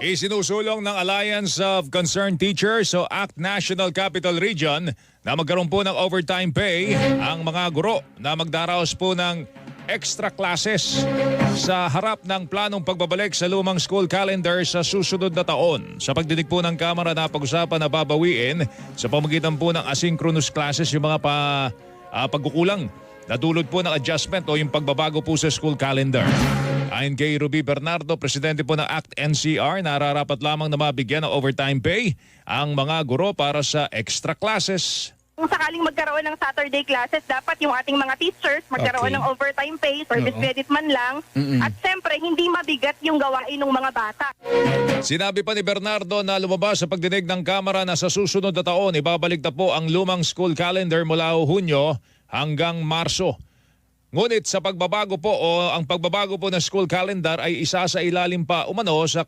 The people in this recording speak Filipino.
Isinusulong ng Alliance of Concerned Teachers o ACT National Capital Region na magkaroon po ng overtime pay ang mga guro na magdaraos po ng extra classes sa harap ng planong pagbabalik sa lumang school calendar sa susunod na taon. Sa pagdinig po ng Kamara na pag-usapan na babawiin sa pamagitan po ng asynchronous classes yung mga pagkukulang na dulot po ng adjustment o yung pagbabago po sa school calendar. Ayon kay Ruby Bernardo, presidente po ng ACT-NCR, nararapat lamang na mabigyan ng overtime pay ang mga guro para sa extra classes. Kung sakaling magkaroon ng Saturday classes, dapat yung ating mga teachers magkaroon ng overtime pay, service credit man lang, at siyempre hindi mabigat yung gawain ng mga bata. Sinabi pa ni Bernardo na lumabas sa pagdinig ng Kamara na sa susunod na taon ibabalik na po ang lumang school calendar mula Hunyo hanggang Marso. Ngunit sa pagbabago po o ang pagbabago po ng school calendar ay isa sa ilalim pa umano sa